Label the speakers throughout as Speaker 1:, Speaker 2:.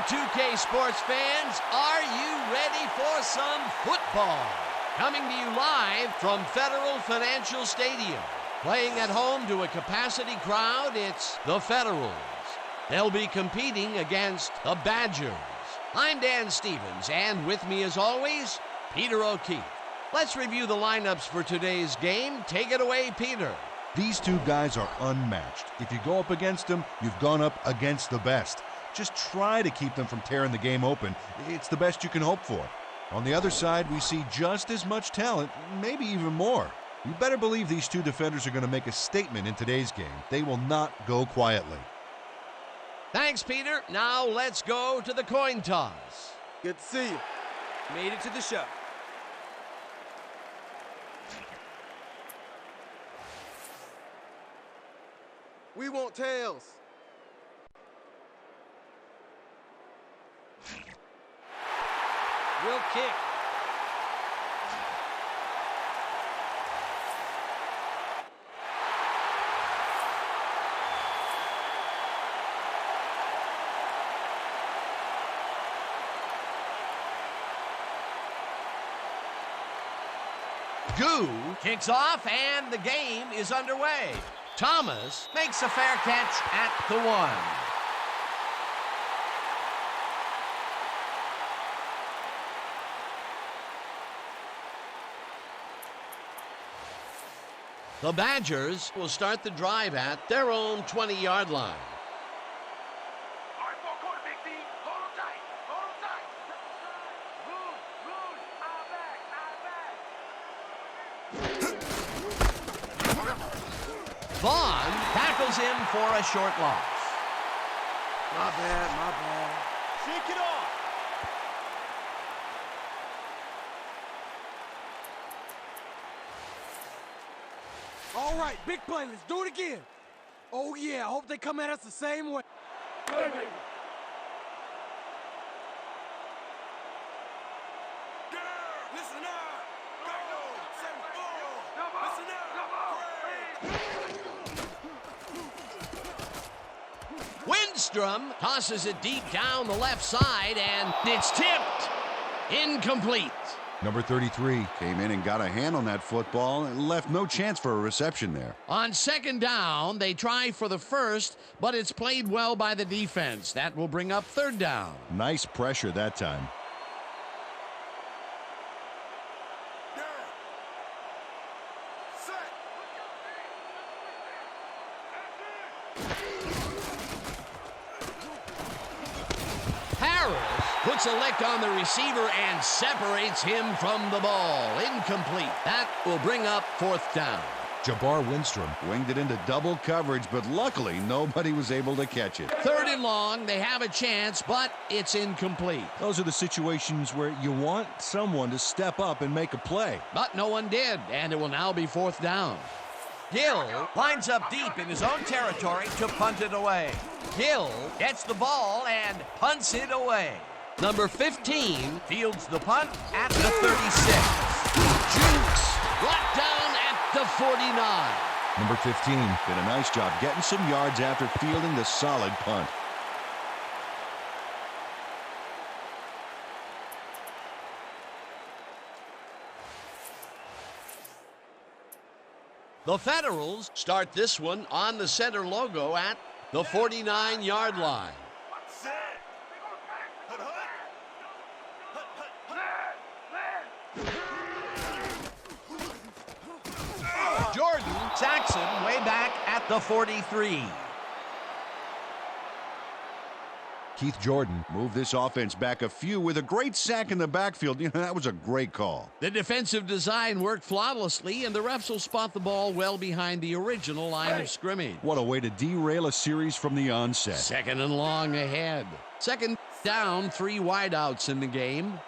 Speaker 1: Hello, 2K sports fans. Are you ready for some football? Coming to you live from Federal Financial Stadium. Playing at home to a capacity crowd, it's the Federals. They'll be competing against the Badgers. I'm Dan Stevens, and with me as always, Peter O'Keefe. Let's review the lineups for today's game. Take it away, Peter.
Speaker 2: These two guys are unmatched. If you go up against them, you've gone up against the best. Just try to keep them from tearing the game open. It's the best you can hope for. On the other side, we see just as much talent, maybe even more. You better believe these two defenders are going to make a statement in today's game. They will not go quietly.
Speaker 1: Thanks, Peter. Now let's go to the coin toss.
Speaker 3: Good to see you. Made it to the show. We want tails. Will kick.
Speaker 1: Goo kicks off, and the game is underway. Thomas makes a fair catch at the 1. The Badgers will start the drive at their own 20-yard line. Vaughn tackles him for a short loss.
Speaker 3: My bad, my bad. Shake it off. All right, big play. Let's do it again. Oh, yeah. I hope they come at us the same way. Listen up. Listen up.
Speaker 1: Windstrom tosses it deep down the left side, and it's tipped. Incomplete.
Speaker 2: Number 33 came in and got a hand on that football and left no chance for a reception there.
Speaker 1: On second down, they try for the first, but it's played well by the defense. That will bring up third down.
Speaker 2: Nice pressure that time.
Speaker 1: Puts a lick on the receiver and separates him from the ball. Incomplete. That will bring up fourth down.
Speaker 2: Jabbar Windstrom winged it into double coverage, but luckily nobody was able to catch it.
Speaker 1: Third and long, they have a chance, but it's incomplete.
Speaker 2: Those are the situations where you want someone to step up and make a play.
Speaker 1: But no one did, and it will now be fourth down. Gill lines up deep in his own territory to punt it away. Gill gets the ball and punts it away. Number 15 fields the punt at the 36. Jukes brought down at the 49.
Speaker 2: Number 15 did a nice job getting some yards after fielding the solid punt.
Speaker 1: The Federals start this one on the center logo at the 49-yard line. Jordan sacks him way back at the 43.
Speaker 2: Keith Jordan moved this offense back a few with a great sack in the backfield. That was a great call.
Speaker 1: The defensive design worked flawlessly, and the refs will spot the ball well behind the original line of scrimmage.
Speaker 2: What a way to derail a series from the onset.
Speaker 1: Second and long ahead. Second down, 3 wideouts in the game.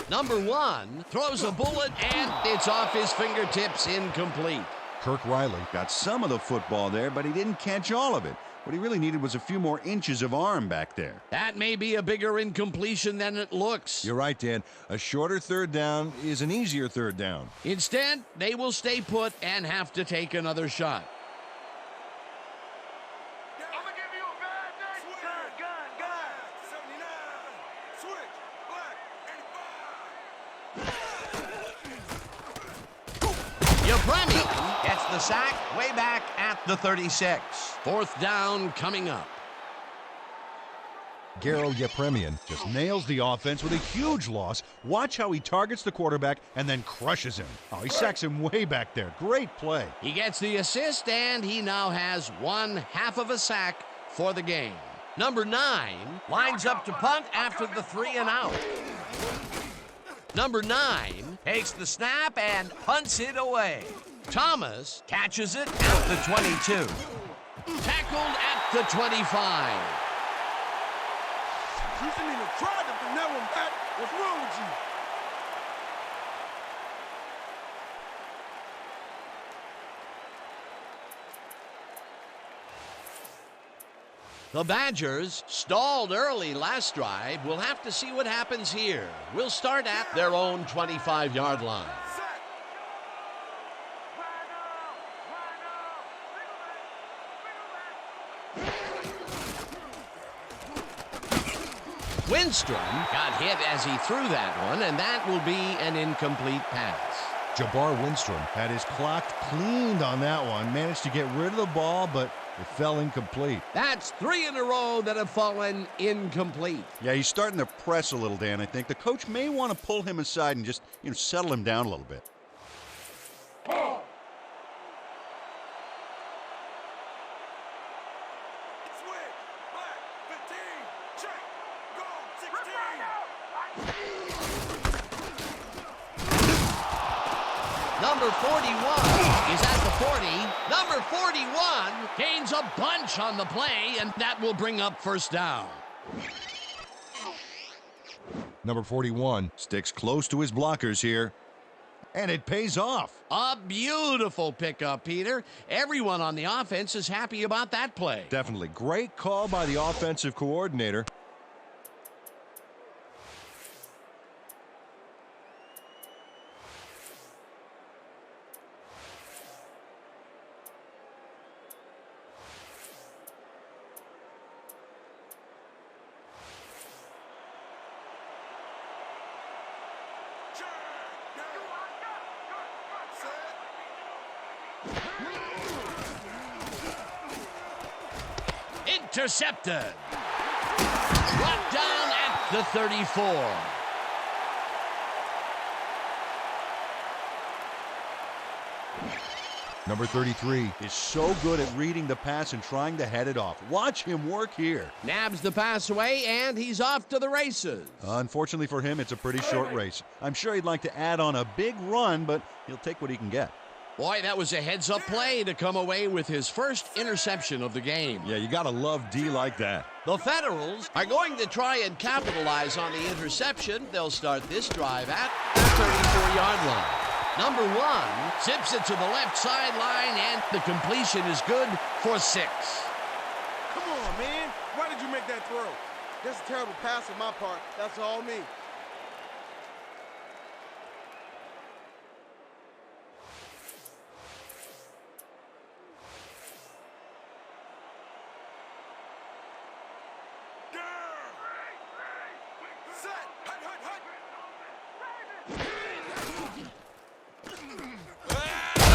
Speaker 1: Number 1 throws a bullet, and it's off his fingertips, incomplete.
Speaker 2: Kirk Riley got some of the football there, but he didn't catch all of it. What he really needed was a few more inches of arm back there.
Speaker 1: That may be a bigger incompletion than it looks.
Speaker 2: You're right, Dan. A shorter third down is an easier third down.
Speaker 1: Instead, they will stay put and have to take another shot.
Speaker 3: I'm gonna give you a bad night. Gun. 79. Switch. Black. 85.
Speaker 1: Yepremian gets the sack way back at the 36. Fourth down coming up.
Speaker 2: Garo Yepremian just nails the offense with a huge loss. Watch how he targets the quarterback and then crushes him. Oh, he sacks him way back there. Great play.
Speaker 1: He gets the assist, and he now has 1/2 of a sack for the game. Number 9 lines up to punt after the 3 and out. Number 9 takes the snap and punts it away. Thomas catches it at the 22. Tackled at the 25.
Speaker 3: You shouldn't even try to bring that one back. What's wrong with you?
Speaker 1: The Badgers stalled early last drive. We'll have to see what happens here. We'll start at their own 25-yard line. Winstrom got hit as he threw that one, and that will be an incomplete pass.
Speaker 2: Jabbar Winstrom had his clock cleaned on that one. Managed to get rid of the ball, but it fell incomplete.
Speaker 1: That's 3 in a row that have fallen incomplete.
Speaker 2: Yeah, he's starting to press a little, Dan, I think. The coach may want to pull him aside and just, settle him down a little bit.
Speaker 1: Number 41 is at the 40. Number 41 gains a bunch on the play, and that will bring up first down.
Speaker 2: Number 41 sticks close to his blockers here, and it pays off.
Speaker 1: A beautiful pickup, Peter. Everyone on the offense is happy about that play.
Speaker 2: Definitely. Great call by the offensive coordinator.
Speaker 1: Intercepted. Brought down at the 34.
Speaker 2: Number 33 is so good at reading the pass and trying to head it off. Watch him work here.
Speaker 1: Nabs the pass away, and he's off to the races.
Speaker 2: Unfortunately for him, it's a pretty short race. I'm sure he'd like to add on a big run, but he'll take what he can get.
Speaker 1: Boy, that was a heads-up play to come away with his first interception of the game.
Speaker 2: Yeah, you gotta love D like that.
Speaker 1: The Federals are going to try and capitalize on the interception. They'll start this drive at the 34-yard line. Number 1 zips it to the left sideline, and the completion is good for 6.
Speaker 3: Come on, man. Why did you make that throw? That's a terrible pass on my part. That's all me.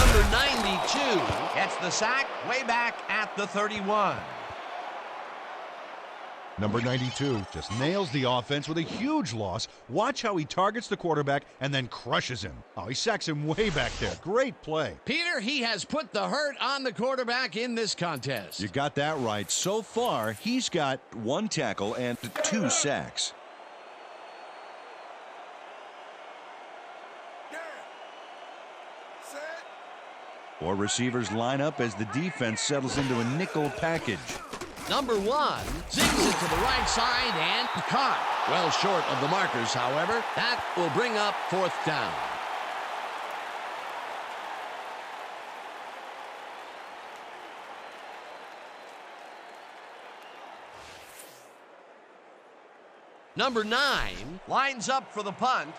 Speaker 1: Number 92 gets the sack way back at the 31.
Speaker 2: Number 92 just nails the offense with a huge loss. Watch how he targets the quarterback and then crushes him. Oh, he sacks him way back there. Great play.
Speaker 1: Peter, he has put the hurt on the quarterback in this contest.
Speaker 4: You got that right. So far, he's got 1 tackle and 2 sacks. Four receivers line up as the defense settles into a nickel package.
Speaker 1: Number 1 zings it to the right side and caught. Well short of the markers, however. That will bring up 4th down. Number 9 lines up for the punt.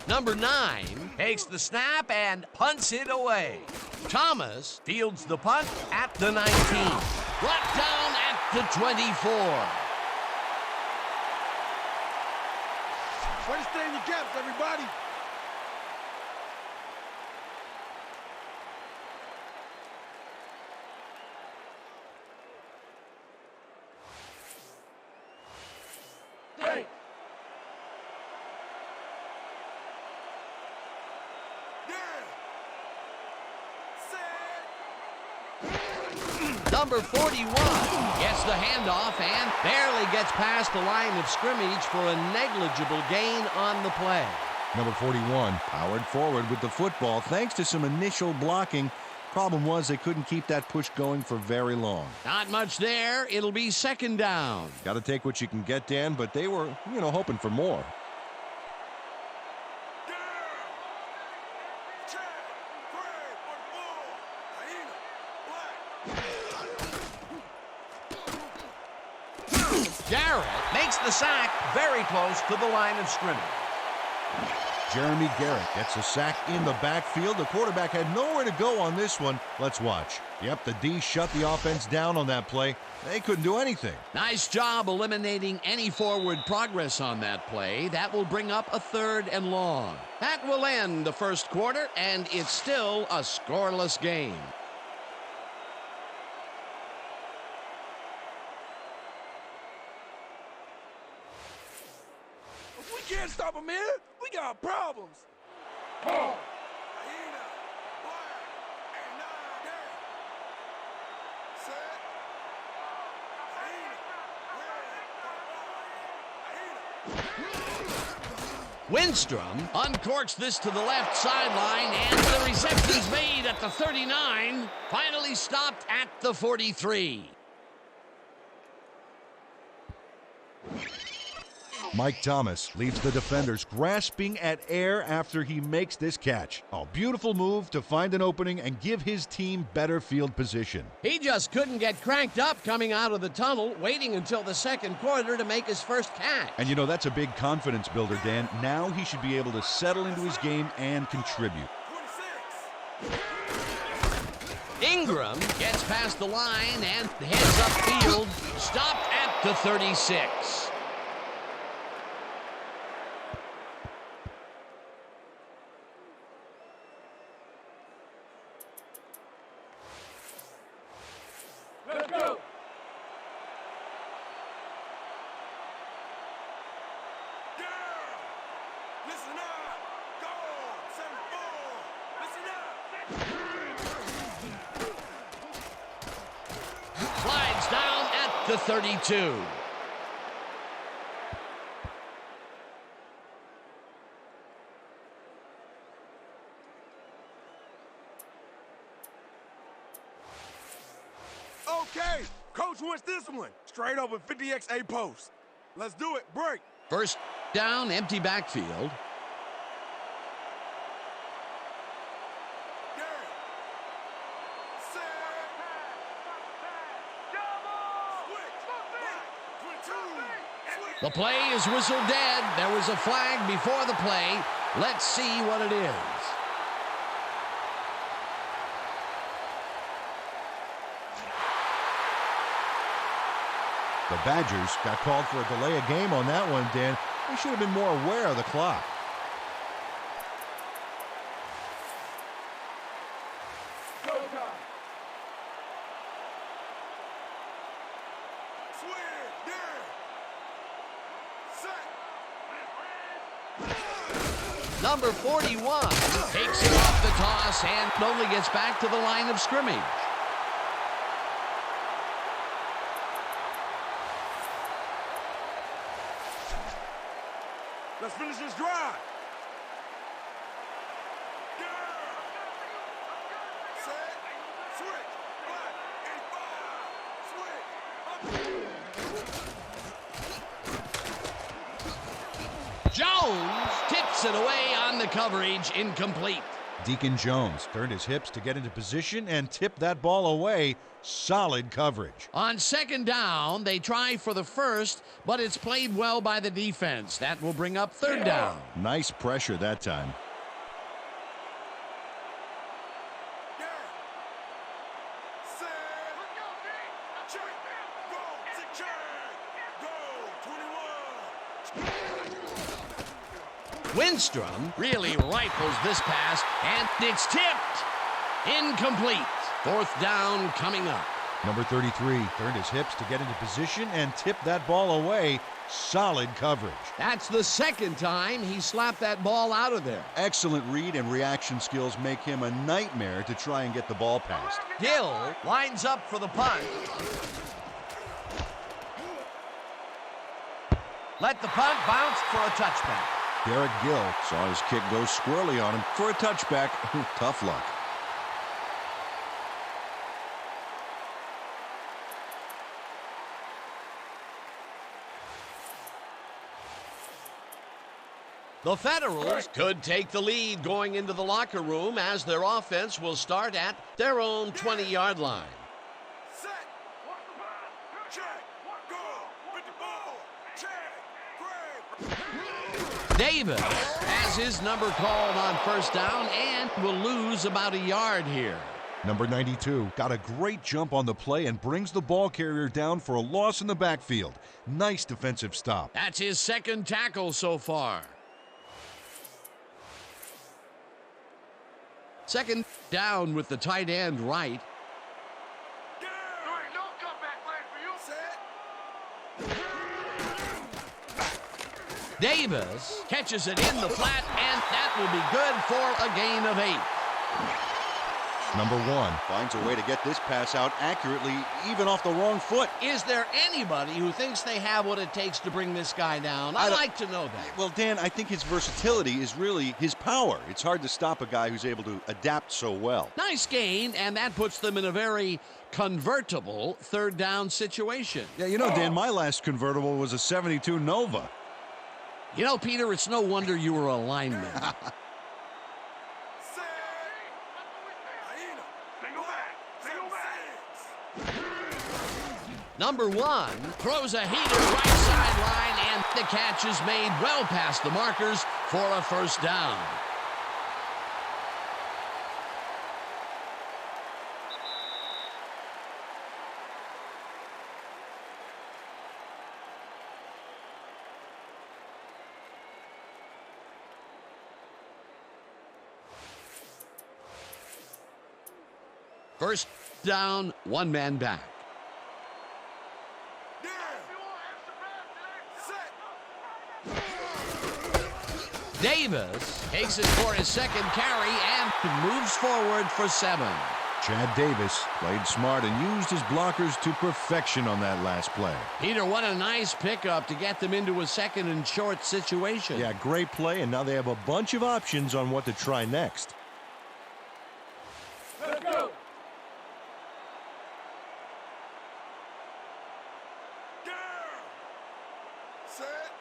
Speaker 1: Number 9 takes the snap and punts it away. Thomas fields the punt at the 19. Brought down at the 24.
Speaker 3: Way to stay in your gaps, everybody. Hey.
Speaker 1: Number 41 gets the handoff and barely gets past the line of scrimmage for a negligible gain on the play.
Speaker 4: Number 41 powered forward with the football thanks to some initial blocking. Problem was they couldn't keep that push going for very long.
Speaker 1: Not much there. It'll be second down.
Speaker 4: Got to take what you can get, Dan, but they were, hoping for more.
Speaker 1: Garrett makes the sack very close to the line of scrimmage.
Speaker 2: Jeremy Garrett gets a sack in the backfield. The quarterback had nowhere to go on this one. Let's watch. Yep, the D shut the offense down on that play. They couldn't do anything.
Speaker 1: Nice job eliminating any forward progress on that play. That will bring up a 3rd and long. That will end the first quarter, and it's still a scoreless game.
Speaker 3: We can't stop him, man. We got problems. Oh.
Speaker 1: Winstrom uncorks this to the left sideline, and the reception's made at the 39. Finally stopped at the 43.
Speaker 2: Mike Thomas leaves the defenders grasping at air after he makes this catch. A beautiful move to find an opening and give his team better field position.
Speaker 1: He just couldn't get cranked up coming out of the tunnel, waiting until the second quarter to make his first catch.
Speaker 2: And that's a big confidence builder, Dan. Now he should be able to settle into his game and contribute.
Speaker 3: 26.
Speaker 1: Ingram gets past the line and heads upfield, stopped at the 36.
Speaker 3: Let's go. Listen up. Go. 7-4. Listen up.
Speaker 1: Slides down at the 32.
Speaker 3: Okay, coach wants this one. Straight over 50x A post. Let's do it. Break.
Speaker 1: First down, empty backfield. The play is whistled dead. There was a flag before the play. Let's see what it is.
Speaker 2: The Badgers got called for a delay of game on that one, Dan. They should have been more aware of the clock.
Speaker 3: Go time. Swing, yeah. Set.
Speaker 1: Number 41 takes it off the toss and only gets back to the line of scrimmage.
Speaker 3: Let's finish this drive. Set. Switch. Black. 85. Switch.
Speaker 1: Jones tips it away on the coverage, incomplete.
Speaker 2: Deacon Jones turned his hips to get into position and tipped that ball away. Solid coverage.
Speaker 1: On second down, they try for the first, but it's played well by the defense. That will bring up third down.
Speaker 4: Nice pressure that time.
Speaker 1: Winstrom really rifles this pass, and it's tipped. Incomplete. Fourth down coming up.
Speaker 2: Number 33 turned his hips to get into position and tipped that ball away. Solid coverage.
Speaker 1: That's the second time he slapped that ball out of there.
Speaker 4: Excellent read and reaction skills make him a nightmare to try and get the ball past.
Speaker 1: Gill lines up for the punt. Let the punt bounce for a touchback.
Speaker 4: Derek Gill saw his kick go squirrely on him for a touchback. Tough luck.
Speaker 1: The Federals could take the lead going into the locker room as their offense will start at their own 20-yard line.
Speaker 3: Set. Check. Go. With the ball. Check. Great.
Speaker 1: Davis has his number called on first down and will lose about a yard here.
Speaker 2: Number 92 got a great jump on the play and brings the ball carrier down for a loss in the backfield. Nice defensive stop.
Speaker 1: That's his second tackle so far. Second down with the tight end right.
Speaker 3: No comeback plan for you. Set.
Speaker 1: Davis catches it in the flat, and that will be good for a gain of 8.
Speaker 2: Number 1
Speaker 4: Finds a way to get this pass out accurately, even off the wrong foot.
Speaker 1: Is there anybody who thinks they have what it takes to bring this guy down? I'd like to know that.
Speaker 4: Well, Dan, I think his versatility is really his power. It's hard to stop a guy who's able to adapt so well.
Speaker 1: Nice gain, and that puts them in a very convertible third down situation.
Speaker 4: Yeah, you know, Dan, my last convertible was a 72 Nova.
Speaker 1: You know, Peter, it's no wonder you were a lineman. Number 1 throws a heater right sideline, and the catch is made well past the markers for a first down. First down, one man back. Davis takes it for his second carry and moves forward for 7.
Speaker 4: Chad Davis played smart and used his blockers to perfection on that last play.
Speaker 1: Peter, what a nice pickup to get them into a second and short situation.
Speaker 4: Yeah, great play, and now they have a bunch of options on what to try next.
Speaker 3: Let's go. Set.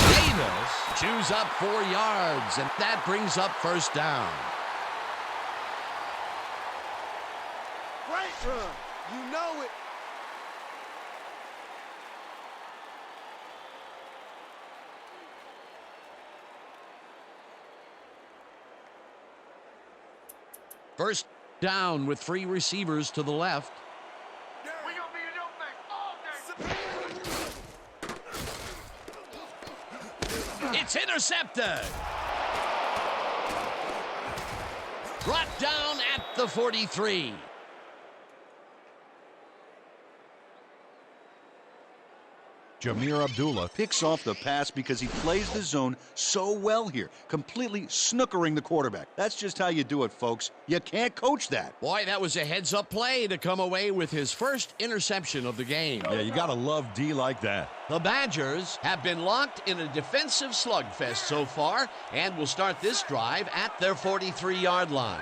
Speaker 1: Davis chews up 4 yards, and that brings up first down.
Speaker 3: Great run. You know it.
Speaker 1: First down with 3 receivers to the left.
Speaker 3: We gonna be in your face all day.
Speaker 1: It's intercepted. Brought down at the 43.
Speaker 2: Jameer Abdullah
Speaker 4: Picks off the pass because he plays the zone so well here, completely snookering the quarterback. That's just how you do it, folks. You can't coach that.
Speaker 1: Boy, that was a heads-up play to come away with his first interception of the game.
Speaker 4: Yeah, you gotta love D like that.
Speaker 1: The Badgers have been locked in a defensive slugfest so far and will start this drive at their 43-yard line.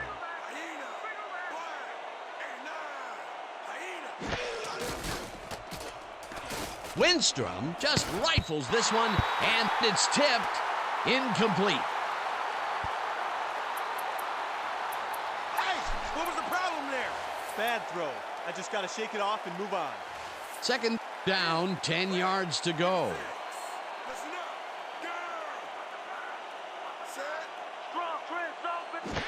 Speaker 1: Winstrom just rifles this one, and it's tipped. Incomplete.
Speaker 3: Hey, what was the problem there?
Speaker 5: Bad throw. I just got to shake it off and move on.
Speaker 1: Second down, 10 yards to go.
Speaker 3: Listen up. Go. Set. Strong press open.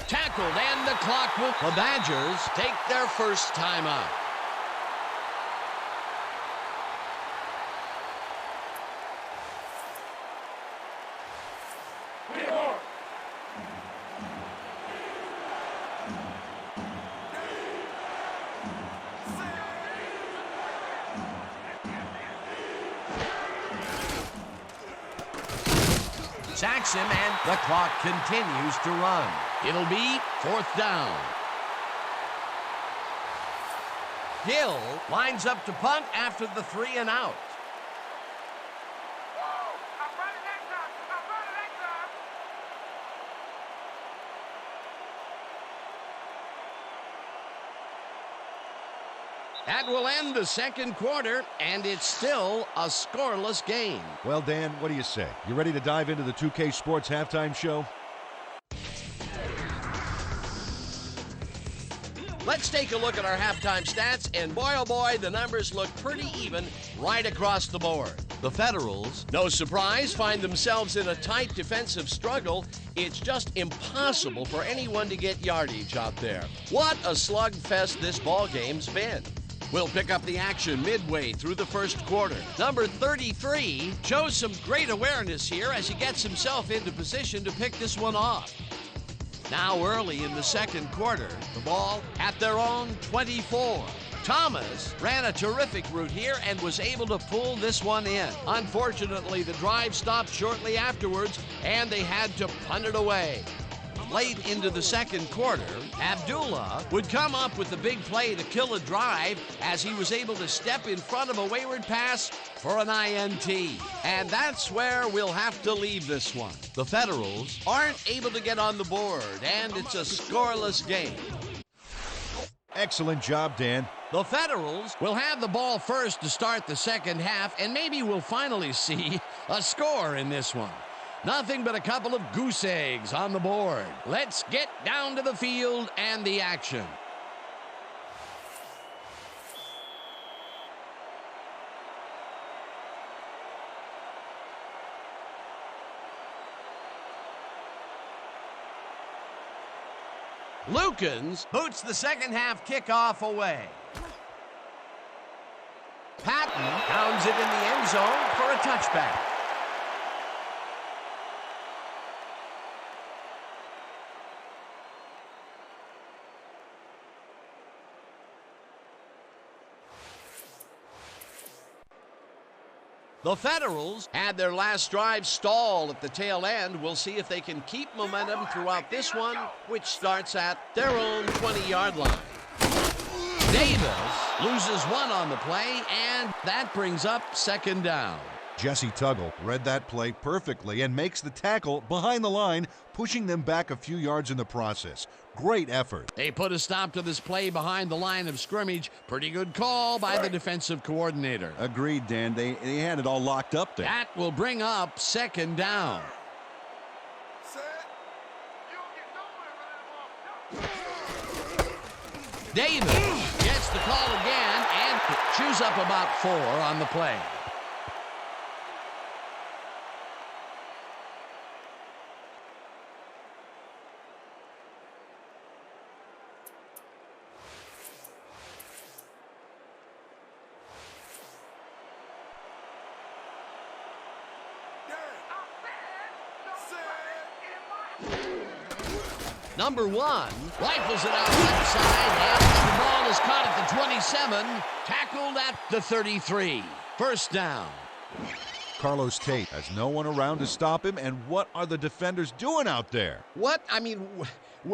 Speaker 1: Tackled, and the clock will... The Badgers take their first timeout. Sacks him, and the clock continues to run. It'll be fourth down. Gill lines up to punt after the 3 and out. That will end the second quarter, and it's still a scoreless game.
Speaker 2: Well, Dan, what do you say? You ready to dive into the 2K Sports halftime show?
Speaker 1: Let's take a look at our halftime stats, and boy, oh boy, the numbers look pretty even right across the board. The Federals, no surprise, find themselves in a tight defensive struggle. It's just impossible for anyone to get yardage out there. What a slugfest this ball game's been. We'll pick up the action midway through the first quarter. Number 33 shows some great awareness here as he gets himself into position to pick this one off. Now early in the second quarter, the ball at their own 24. Thomas ran a terrific route here and was able to pull this one in. Unfortunately, the drive stopped shortly afterwards, and they had to punt it away. Late into the second quarter, Abdullah would come up with the big play to kill a drive as he was able to step in front of a wayward pass for an INT. And that's where we'll have to leave this one. The Federals aren't able to get on the board, and it's a scoreless game.
Speaker 2: Excellent job, Dan.
Speaker 1: The Federals will have the ball first to start the second half, and maybe we'll finally see a score in this one. Nothing but a couple of goose eggs on the board. Let's get down to the field and the action. Lukens boots the second half kickoff away. Patton pounds it in the end zone for a touchback. The Federals had their last drive stall at the tail end. We'll see if they can keep momentum throughout this one, which starts at their own 20-yard line. Davis loses one on the play, and that brings up second down.
Speaker 2: Jesse Tuggle read that play perfectly and makes the tackle behind the line, pushing them back a few yards in the process. Great effort.
Speaker 1: They put a stop to this play behind the line of scrimmage. Pretty good call by the defensive coordinator.
Speaker 4: Agreed, Dan. They had it all locked up there.
Speaker 1: That will bring up second down. Davis gets the call again and chews up about 4 on the play. Number 1 rifles it out left side, and the ball is caught at the 27, tackled at the 33. First down.
Speaker 2: Carlos Tate has no one around to stop him, and what are the defenders doing out there?
Speaker 1: What? I mean,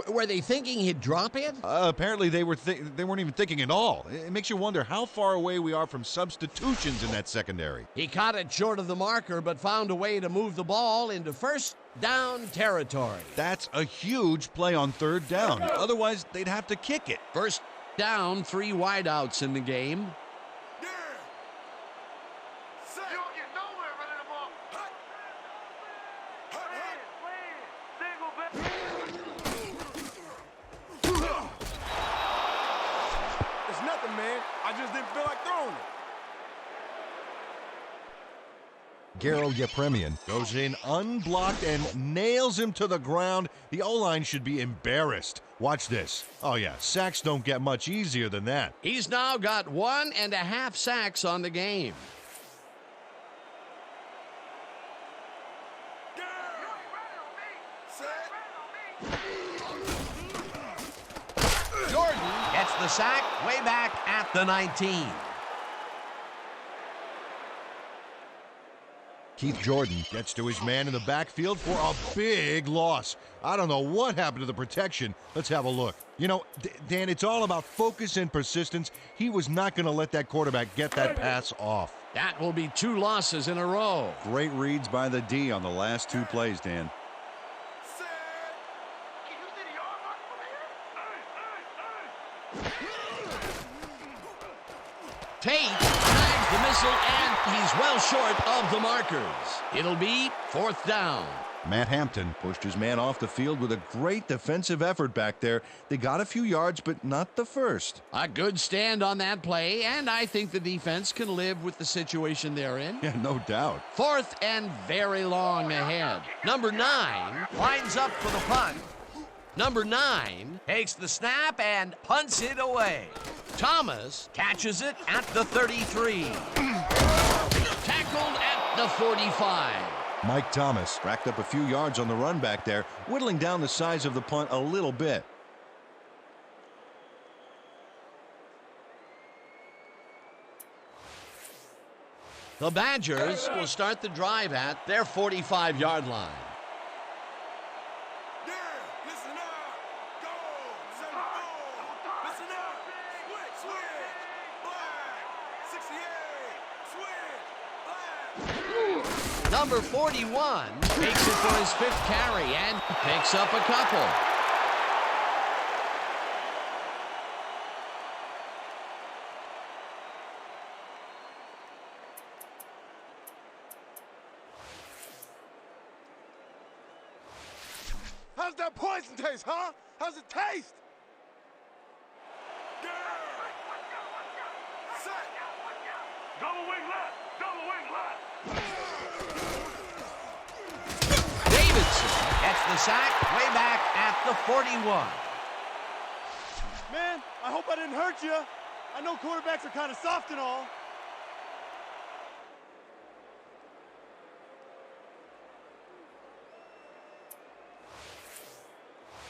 Speaker 1: were they thinking he'd drop it?
Speaker 2: Apparently they weren't even thinking at all. It makes you wonder how far away we are from substitutions in that secondary.
Speaker 1: He caught it short of the marker, but found a way to move the ball into first down territory.
Speaker 2: That's a huge play on third down. Otherwise, they'd have to kick it.
Speaker 1: First down, 3 wideouts in the game.
Speaker 3: Yeah. Set. You don't get nowhere running the ball. Hut. It's nothing, man. I just didn't feel like throwing it.
Speaker 2: Garo Yepremian goes in unblocked and nails him to the ground. The O-line should be embarrassed. Watch this. Oh yeah, sacks don't get much easier than that.
Speaker 1: He's now got 1.5 sacks on the game. Jordan gets the sack way back at the 19.
Speaker 2: Keith Jordan gets to his man in the backfield for a big loss. I don't know what happened to the protection. Let's have a look. You know, Dan, it's all about focus and persistence. He was not going to let that quarterback get that pass off.
Speaker 1: That will be 2 losses in a row.
Speaker 4: Great reads by the D on the last 2 plays, Dan.
Speaker 1: Tate snags the missile, and he's well short of the markers. It'll be 4th down.
Speaker 2: Matt Hampton
Speaker 4: Pushed his man off the field with a great defensive effort back there. They got a few yards, but not the first.
Speaker 1: A good stand on that play, and I think the defense can live with the situation they're in.
Speaker 4: Yeah, no doubt.
Speaker 1: 4th and very long ahead. Number 9 lines up for the punt. Number 9 takes the snap and punts it away. Thomas catches it at the 33. Tackled at the 45.
Speaker 2: Mike Thomas
Speaker 4: Racked up a few yards on the run back there, whittling down the size of the punt a little bit.
Speaker 1: The Badgers will start the drive at their 45-yard line. Number 41 takes it for his 5th carry and picks up a couple.
Speaker 3: How's that poison taste, huh? How's it taste? Double wing left! Double wing left!
Speaker 1: Gets the sack way back at the 41.
Speaker 5: Man, I hope I didn't hurt you. I know quarterbacks are kind of soft and all.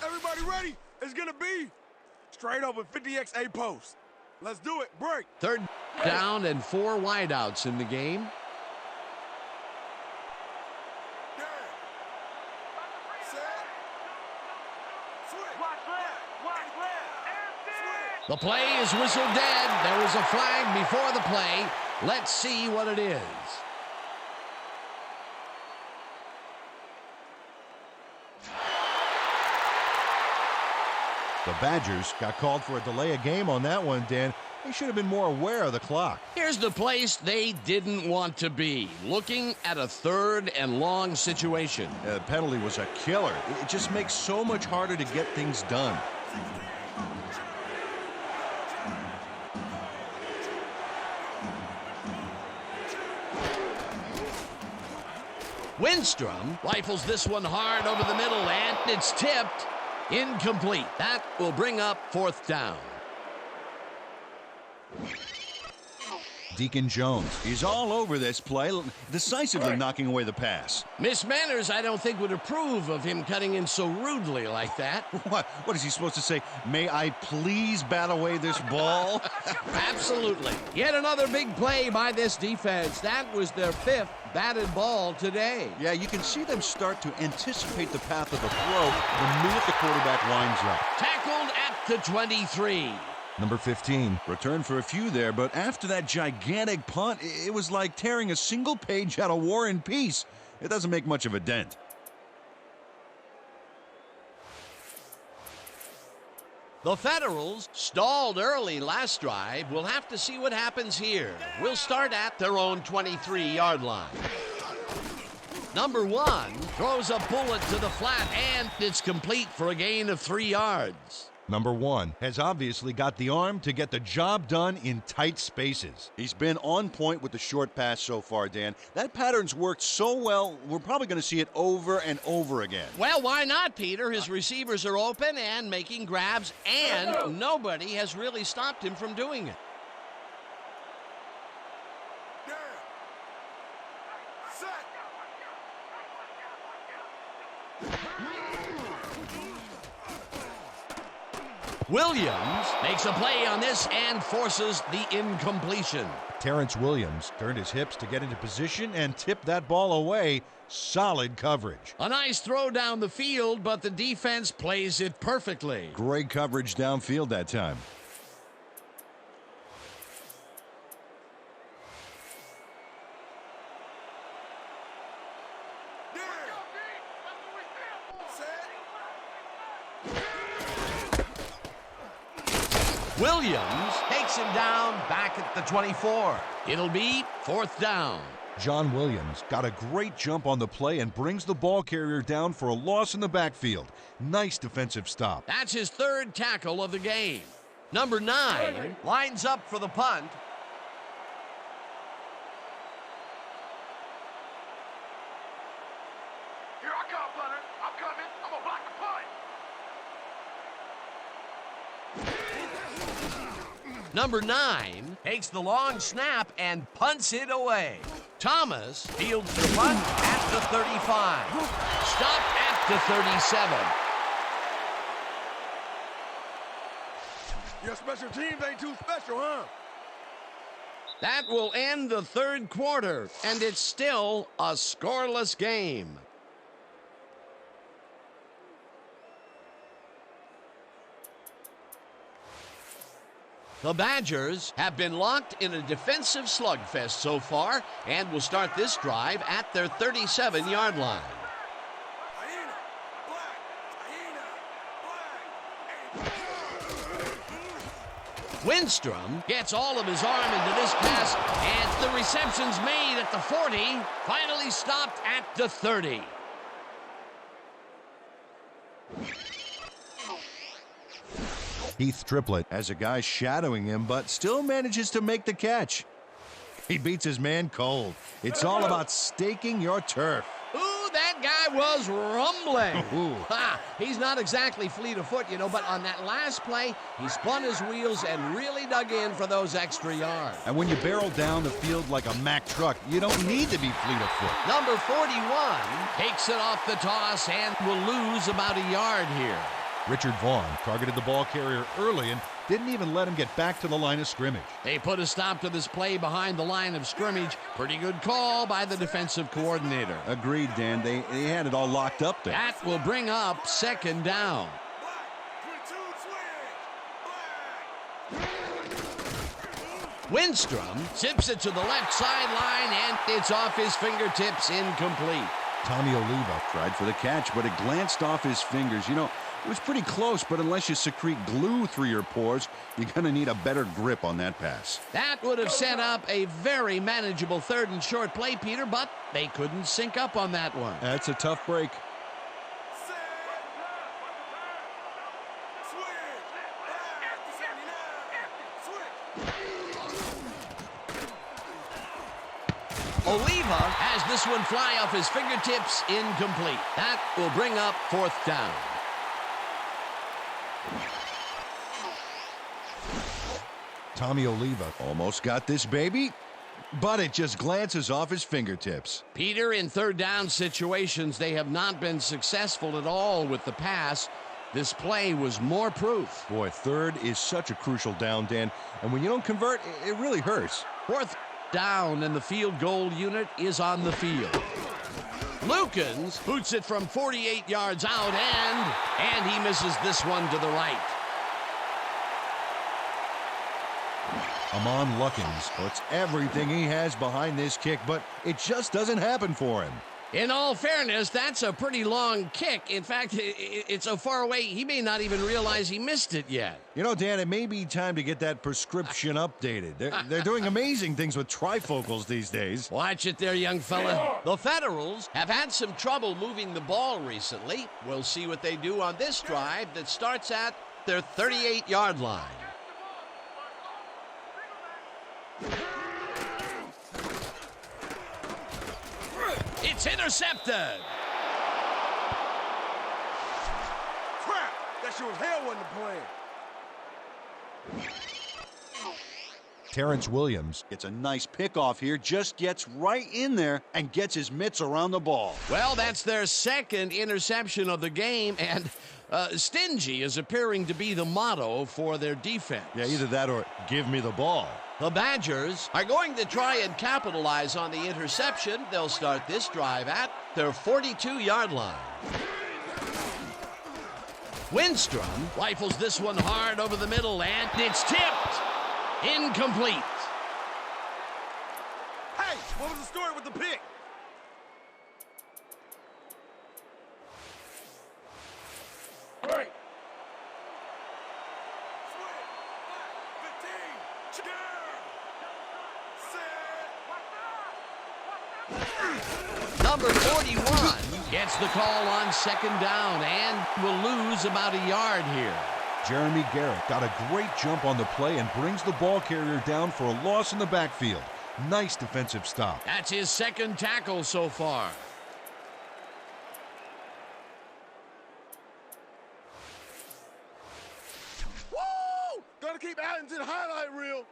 Speaker 3: Everybody ready? It's gonna be straight up with 50x A post. Let's do it. Break.
Speaker 1: 3rd down and 4 wideouts in the game. The play is whistled dead. There was a flag before the play. Let's see what it is.
Speaker 2: The Badgers got called for a delay of game on that one, Dan. They should have been more aware of the clock.
Speaker 1: Here's the place they didn't want to be, looking at a 3rd and long situation.
Speaker 2: The penalty was a killer. It just makes so much harder to get things done.
Speaker 1: Winstrom rifles this one hard over the middle, and it's tipped. Incomplete. That will bring up 4th down.
Speaker 2: Deacon Jones.
Speaker 4: He's all over this play, decisively knocking away the pass.
Speaker 1: Miss Manners, I don't think, would approve of him cutting in so rudely like that.
Speaker 4: What is he supposed to say? May I please bat away this ball?
Speaker 1: Absolutely. Yet another big play by this defense. That was their 5th batted ball today.
Speaker 4: Yeah, you can see them start to anticipate the path of the throw the minute the quarterback lines up.
Speaker 1: Tackled at the 23.
Speaker 2: Number 15.
Speaker 4: Return for a few there, but after that gigantic punt, it was like tearing a single page out of War and Peace. It doesn't make much of a dent.
Speaker 1: The Federals stalled early last drive. We'll have to see what happens here. We'll start at their own 23-yard line. Number 1 throws a bullet to the flat, and it's complete for a gain of 3 yards.
Speaker 2: Number 1 has obviously got the arm to get the job done in tight spaces.
Speaker 4: He's been on point with the short pass so far, Dan. That pattern's worked so well, we're probably going to see it over and over again.
Speaker 1: Well, why not, Peter? His receivers are open and making grabs, and nobody has really stopped him from doing it. Williams makes a play on this and forces the incompletion.
Speaker 2: Terrence Williams turned his hips to get into position and tipped that ball away. Solid coverage.
Speaker 1: A nice throw down the field, but the defense plays it perfectly.
Speaker 4: Great coverage downfield that time.
Speaker 1: Williams takes him down back at the 24. It'll be 4th down.
Speaker 2: John Williams got a great jump on the play and brings the ball carrier down for a loss in the backfield. Nice defensive stop.
Speaker 1: That's his 3rd tackle of the game. Number 9 lines up for the punt.
Speaker 6: Here I come, punter. I'm coming. I'm gonna block the punt.
Speaker 1: Number 9 takes the long snap and punts it away. Thomas fields the punt at the 35. Stopped at the 37.
Speaker 3: Your special teams ain't too special, huh?
Speaker 1: That will end the 3rd quarter, and it's still a scoreless game. The Badgers have been locked in a defensive slugfest so far and will start this drive at their 37-yard line. Winstrom gets all of his arm into this pass, and the reception's made at the 40, finally stopped at the 30.
Speaker 2: Heath Triplett
Speaker 4: Has a guy shadowing him, but still manages to make the catch. He beats his man cold. It's all about staking your turf.
Speaker 1: Ooh, that guy was rumbling.
Speaker 4: Ooh.
Speaker 1: Ha, he's not exactly fleet of foot, you know, but on that last play, he spun his wheels and really dug in for those extra yards.
Speaker 2: And when you barrel down the field like a Mack truck, you don't need to be fleet of foot.
Speaker 1: Number 41 takes it off the toss and will lose about a yard here.
Speaker 2: Richard Vaughn targeted the ball carrier early and didn't even let him get back to the line of scrimmage.
Speaker 1: They put a stop to this play behind the line of scrimmage. Pretty good call by the defensive coordinator.
Speaker 4: Agreed, Dan. They had it all locked up there.
Speaker 1: That will bring up 2nd down. Winstrom zips it to the left sideline, and it's off his fingertips, incomplete.
Speaker 2: Tommy Oliva
Speaker 4: Tried for the catch, but it glanced off his fingers. You know, it was pretty close, but unless you secrete glue through your pores, you're going to need a better grip on that pass.
Speaker 1: That would have set up a very manageable 3rd and short play, Peter, but they couldn't sync up on that one.
Speaker 2: That's a tough break.
Speaker 1: Oliva has this one fly off his fingertips, incomplete. That will bring up 4th down.
Speaker 2: Tommy Oliva
Speaker 4: Almost got this baby, but it just glances off his fingertips.
Speaker 1: Peter, in 3rd down situations, they have not been successful at all with the pass. This play was more proof.
Speaker 4: Boy, 3rd is such a crucial down, Dan, and when you don't convert, it really hurts.
Speaker 1: 4th down, and the field goal unit is on the field. Lukens boots it from 48 yards out, and he misses this one to the right.
Speaker 2: Amon Luckins
Speaker 4: Puts everything he has behind this kick, but it just doesn't happen for him.
Speaker 1: In all fairness, that's a pretty long kick. In fact, it's so far away, he may not even realize he missed it yet.
Speaker 4: You know, Dan, it may be time to get that prescription updated. They're doing amazing things with trifocals these days.
Speaker 1: Watch it there, young fella. The Federals have had some trouble moving the ball recently. We'll see what they do on this drive that starts at their 38-yard line. It's intercepted.
Speaker 3: Crap! That shit was hell wasn't the plan.
Speaker 2: Terrence Williams.
Speaker 4: It's a nice pickoff here, just gets right in there and gets his mitts around the ball.
Speaker 1: Well, that's their second interception of the game, and stingy is appearing to be the motto for their defense.
Speaker 4: Yeah, either that or give me the ball.
Speaker 1: The Badgers are going to try and capitalize on the interception. They'll start this drive at their 42-yard line. Windstrom rifles this one hard over the middle, and it's tipped. Incomplete.
Speaker 3: Hey, what was the story with the pick?
Speaker 6: Right.
Speaker 1: Number 41 gets the call on second down and will lose about a yard here.
Speaker 2: Jeremy Garrett got a great jump on the play and brings the ball carrier down for a loss in the backfield. Nice defensive stop.
Speaker 1: That's his second tackle so far.
Speaker 3: Woo! Gotta keep adding to the highlight reel.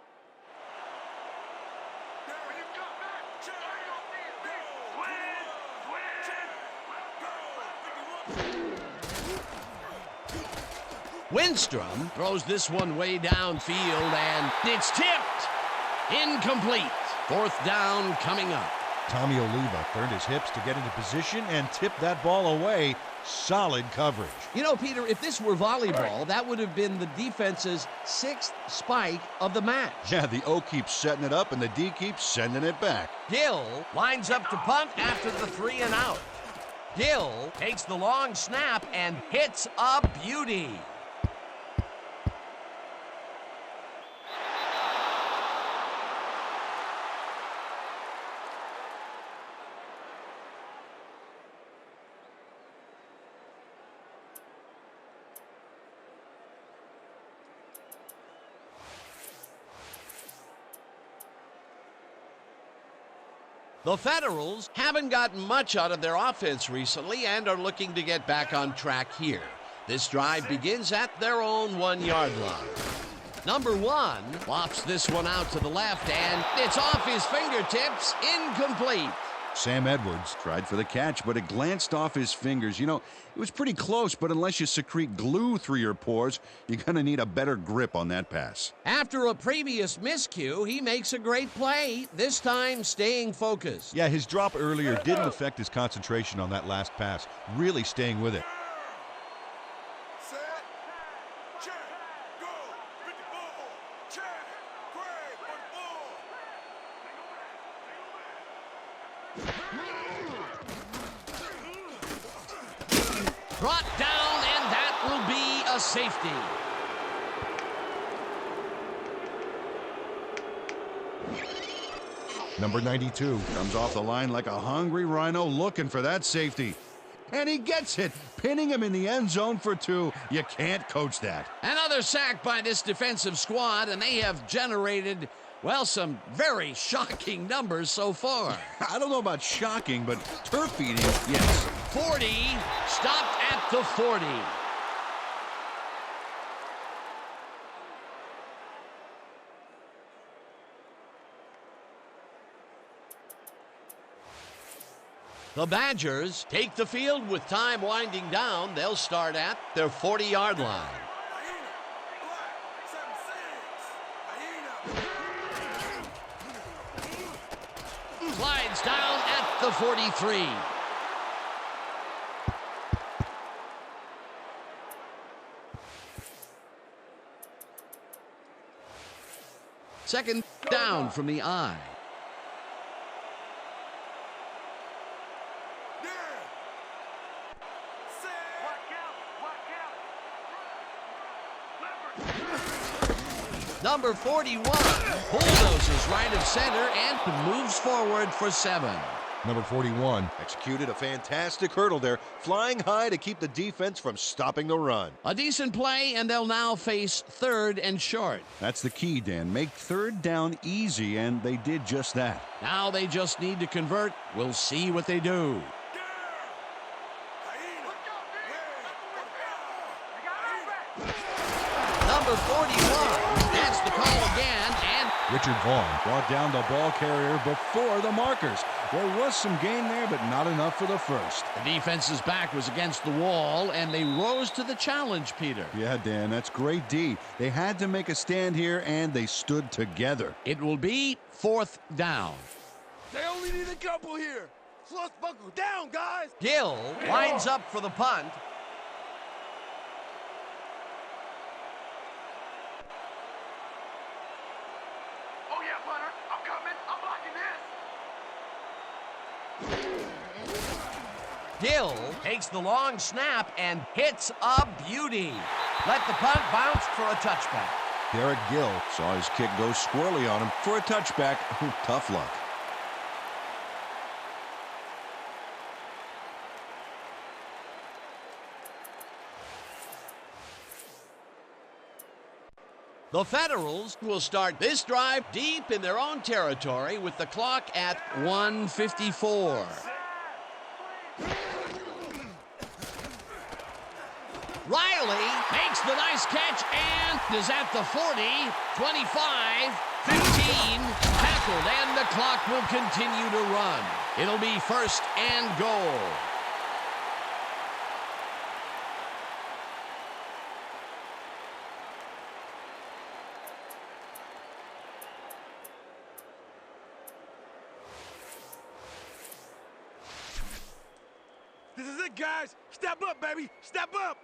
Speaker 1: Windstrom throws this one way downfield, and it's tipped. Incomplete. Fourth down coming up.
Speaker 2: Tommy Oliva turned his hips to get into position and tipped that ball away. Solid coverage.
Speaker 1: You know, Peter, if this were volleyball, that would have been the defense's sixth spike of the match.
Speaker 4: Yeah, the O keeps setting it up and the D keeps sending it back.
Speaker 1: Gill lines up to punt after the 3 and out. Gill takes the long snap and hits a beauty. The Federals haven't gotten much out of their offense recently and are looking to get back on track here. This drive begins at their own 1-yard line. Number 1 lofts this one out to the left, and it's off his fingertips, incomplete.
Speaker 4: Sam Edwards tried for the catch, but it glanced off his fingers. You know, it was pretty close, but unless you secrete glue through your pores, you're going to need a better grip on that pass.
Speaker 1: After a previous miscue, he makes a great play, this time staying focused.
Speaker 2: Yeah, his drop earlier didn't affect his concentration on that last pass. Really staying with it.
Speaker 1: Brought down, and that will be a safety.
Speaker 2: Number 92
Speaker 4: comes off the line like a hungry rhino looking for that safety. And he gets it, pinning him in the end zone for 2. You can't coach that.
Speaker 1: Another sack by this defensive squad, and they have generated, well, some very shocking numbers so far.
Speaker 4: I don't know about shocking, but turf eating, yes.
Speaker 1: 40, stopped at the 40. The Badgers take the field with time winding down. They'll start at their 40-yard line. Slides down at the 43. Second down from the I. Number 41 bulldozes right of center and moves forward for 7.
Speaker 2: Number 41.
Speaker 4: Executed a fantastic hurdle there, flying high to keep the defense from stopping the run.
Speaker 1: A decent play, and they'll now face 3rd and short.
Speaker 4: That's the key, Dan. Make 3rd down easy, and they did just that.
Speaker 1: Now they just need to convert. We'll see what they do. Number 41 gets the call again, and
Speaker 2: Richard Vaughn.
Speaker 4: Brought down the ball carrier before the markers. There was some gain there, but not enough for the first.
Speaker 1: the defense's back was against the wall, and they rose to the challenge, Peter.
Speaker 4: Yeah, Dan, that's great D. They had to make a stand here, and they stood together.
Speaker 1: It will be 4th down.
Speaker 3: They only need a couple here. Flush buckle down, guys.
Speaker 1: Gill lines up for the punt.
Speaker 6: Oh yeah, punter. I'm coming. I'm blocking this.
Speaker 1: Gill takes the long snap and hits a beauty. Let the punt bounce for a touchback.
Speaker 4: Derek Gill saw his kick go squirrely on him for a touchback. Tough luck.
Speaker 1: The Federals will start this drive deep in their own territory with the clock at 1:54. Riley makes the nice catch and is at the 40, 25, 15, tackled, and the clock will continue to run. It'll be 1st and goal.
Speaker 3: This is it, guys. Step up, baby. Step up.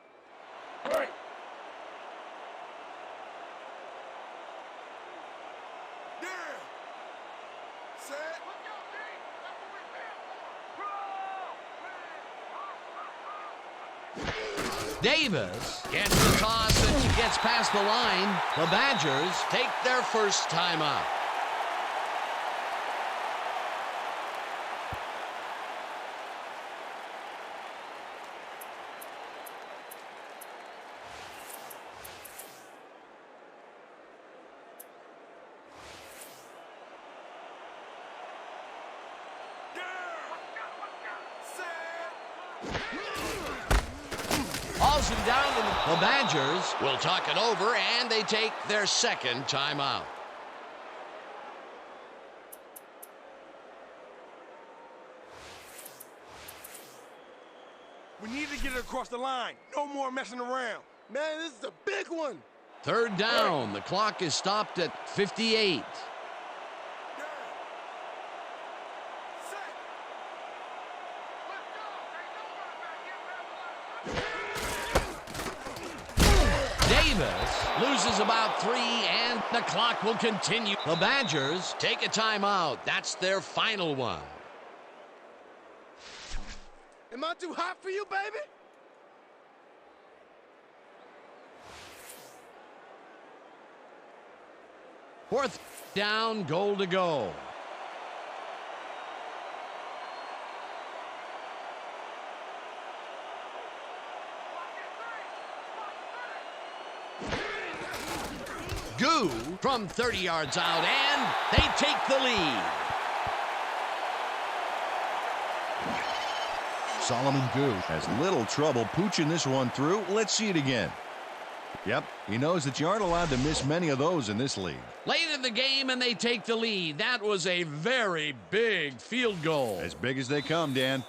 Speaker 6: Right.
Speaker 3: Yeah. Set.
Speaker 1: Davis gets the toss and she gets past the line. The Badgers take their first timeout. Hauls him down, and the Badgers will talk it over, and they take their second timeout.
Speaker 3: We need to get it across the line. No more messing around. Man, this is a big one.
Speaker 1: 3rd down. The clock is stopped at 58. Davis loses about 3, and the clock will continue. The Badgers take a timeout. That's their final one.
Speaker 3: Am I too hot for you, baby?
Speaker 1: Fourth down, goal to go. Goo from 30 yards out, and they take the lead.
Speaker 4: Solomon Goo has little trouble pooching this one through. Let's see it again. Yep, he knows that you aren't allowed to miss many of those in this league.
Speaker 1: Late in the game, and they take the lead. That was a very big field goal.
Speaker 4: As big as they come, Dan.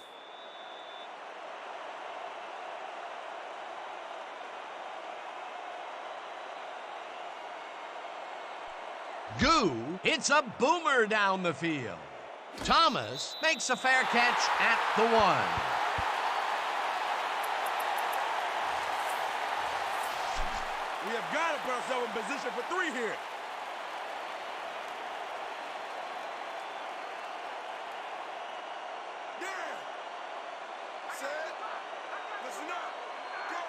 Speaker 1: Goo hits a boomer down the field. Thomas makes a fair catch at the 1.
Speaker 3: We have got to put ourselves in position for 3 here. Yeah. Set. Listen up. Go.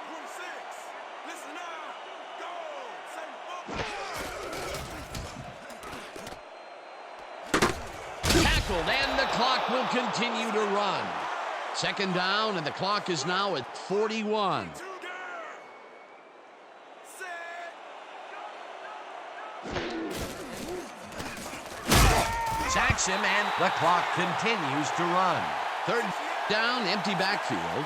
Speaker 3: 26. Listen up. Go. 7-4.
Speaker 1: Tackled, and the clock will continue to run. Second down, and the clock is now at 41. Sacks him, and the clock continues to run. Third down, empty backfield.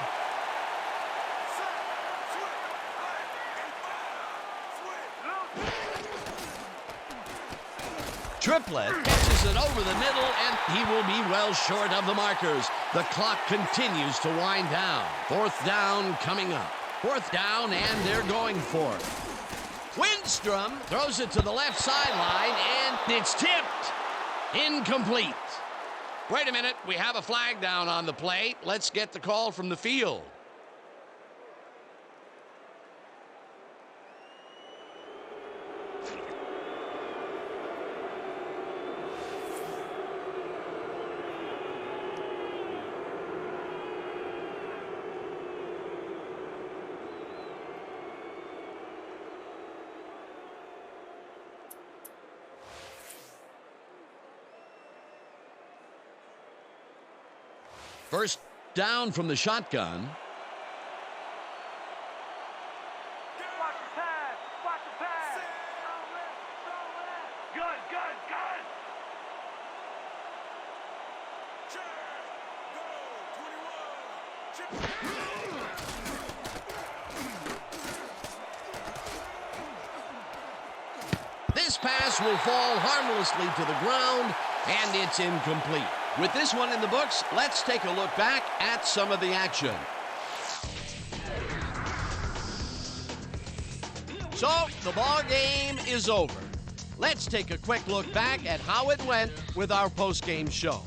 Speaker 1: Triplett catches it over the middle, and he will be well short of the markers. The clock continues to wind down. Fourth down coming up. Fourth down, and they're going for it. Windstrom throws it to the left sideline, and it's tipped. Incomplete. Wait a minute, we have a flag down on the play. Let's get the call from the field. First down from the shotgun.
Speaker 6: Watch the pass. Watch the pass. Good, good, good.
Speaker 1: This pass will fall harmlessly to the ground, and it's incomplete. With this one in the books, let's take a look back at some of the action. So, the ball game is over. Let's take a quick look back at how it went with our post-game show.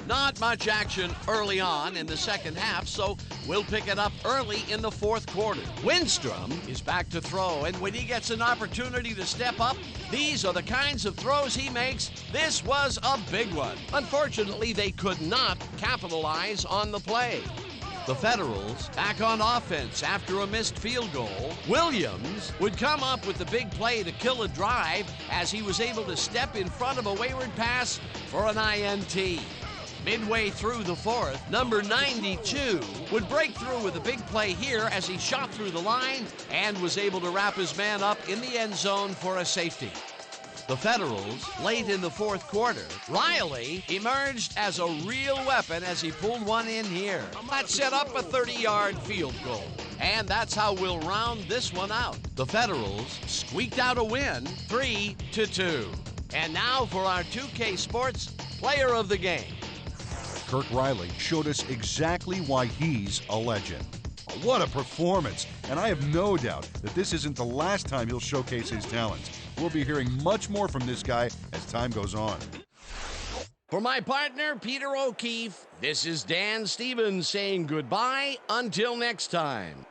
Speaker 1: Not much action early on in the second half, so we'll pick it up early in the fourth quarter. Windstrom is back to throw, and when he gets an opportunity to step up, these are the kinds of throws he makes. This was a big one. Unfortunately, they could not capitalize on the play. The Federals back on offense after a missed field goal. Williams would come up with the big play to kill a drive as he was able to step in front of a wayward pass for an INT. Midway through the fourth, number 92 would break through with a big play here as he shot through the line and was able to wrap his man up in the end zone for a safety. The Federals, late in the fourth quarter, Riley emerged as a real weapon as he pulled one in here. That set up a 30-yard field goal. And that's how we'll round this one out. The Federals squeaked out a win, 3-2. And now for our 2K Sports Player of the Game.
Speaker 2: Kirk Riley showed us exactly why he's a legend. What a performance! And I have no doubt that this isn't the last time he'll showcase his talents. We'll be hearing much more from this guy as time goes on.
Speaker 1: For my partner, Peter O'Keefe, this is Dan Stevens saying goodbye until next time.